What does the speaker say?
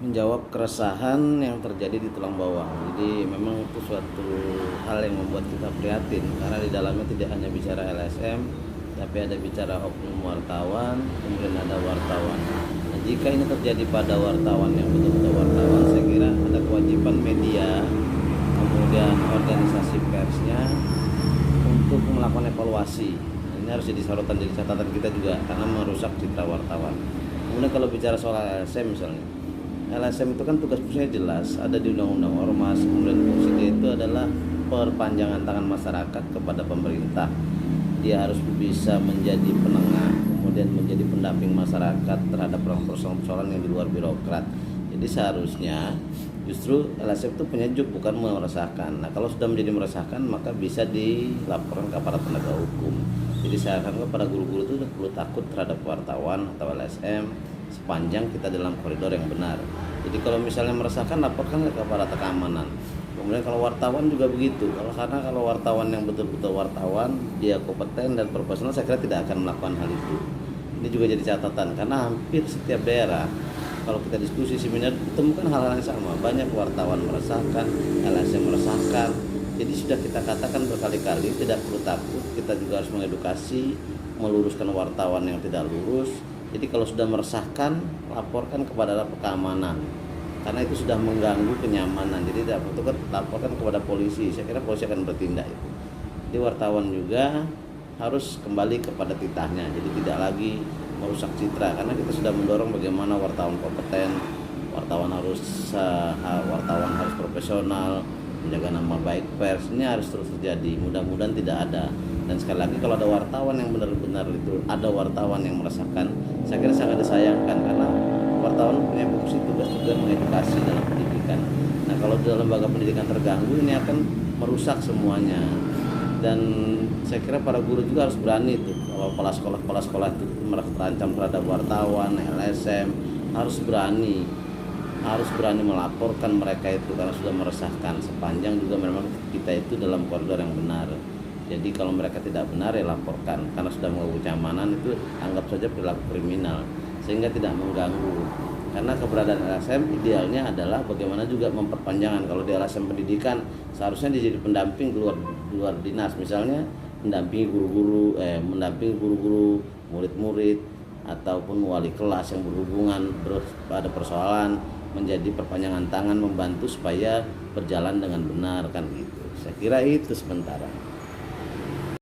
menjawab keresahan yang terjadi di tulang bawah. Jadi memang itu suatu hal yang membuat kita prihatin karena di dalamnya tidak hanya bicara LSM, tapi ada bicara oknum wartawan, kemudian ada wartawan. Nah, jika ini terjadi pada wartawan yang betul-betul wartawan, saya kira ada kewajiban media, kemudian organisasi persnya untuk melakukan evaluasi. Nah, ini harus jadi sorotan, jadi catatan kita juga karena merusak citra wartawan. Kemudian kalau bicara soal LSM misalnya, LSM itu kan tugas fungsinya jelas, ada di Undang-Undang Ormas. Kemudian fungsinya itu adalah perpanjangan tangan masyarakat kepada pemerintah. Dia harus bisa menjadi penengah, kemudian menjadi pendamping masyarakat terhadap persoalan-persoalan yang di luar birokrat. Jadi seharusnya justru LSM itu penyejuk, bukan meresahkan. Nah, kalau sudah menjadi meresahkan maka bisa dilaporkan ke aparat penegak hukum. Jadi saya akan kepada guru-guru itu perlu takut terhadap wartawan atau LSM sepanjang kita dalam koridor yang benar. Jadi kalau misalnya meresahkan, laporkan ke aparat keamanan. Kemudian kalau wartawan juga begitu. Karena kalau wartawan yang betul-betul wartawan, dia kompeten dan profesional, saya kira tidak akan melakukan hal itu. Ini juga jadi catatan karena hampir setiap daerah kalau kita diskusi seminar ditemukan hal-hal yang sama. Banyak wartawan meresahkan, LSM meresahkan. Jadi sudah kita katakan berkali-kali, tidak perlu takut. Kita juga harus mengedukasi, meluruskan wartawan yang tidak lurus. Jadi kalau sudah meresahkan, laporkan kepada keamanan, karena itu sudah mengganggu kenyamanan. Jadi tidak perlu, laporkan kepada polisi. Saya kira polisi akan bertindak itu. Jadi wartawan juga harus kembali kepada titahnya. Jadi tidak lagi merusak citra, karena kita sudah mendorong bagaimana wartawan kompeten, wartawan harus profesional, menjaga nama baik pers. Ini harus terus terjadi. Mudah-mudahan tidak ada. Dan sekali lagi kalau ada wartawan yang benar-benar itu ada wartawan yang meresahkan, saya kira sangat disayangkan karena wartawan punya fungsi tugas juga mengedukasi dalam pendidikan. Nah, kalau dalam lembaga pendidikan terganggu, ini akan merusak semuanya. Dan saya kira para guru juga harus berani itu. Kalau kepala sekolah itu merasa terancam terhadap wartawan, LSM, harus berani melaporkan mereka itu karena sudah meresahkan, sepanjang juga memang kita itu dalam koridor yang benar. Jadi kalau mereka tidak benar ya laporkan, karena sudah mengganggu keamanan itu anggap saja perilaku kriminal sehingga tidak mengganggu. Karena keberadaan LSM idealnya adalah bagaimana juga memperpanjangan. Kalau di LSM pendidikan seharusnya dia jadi pendamping luar dinas, misalnya mendampingi guru-guru, murid-murid ataupun wali kelas yang berhubungan pada persoalan, menjadi perpanjangan tangan membantu supaya berjalan dengan benar kan gitu. Saya kira itu sementara.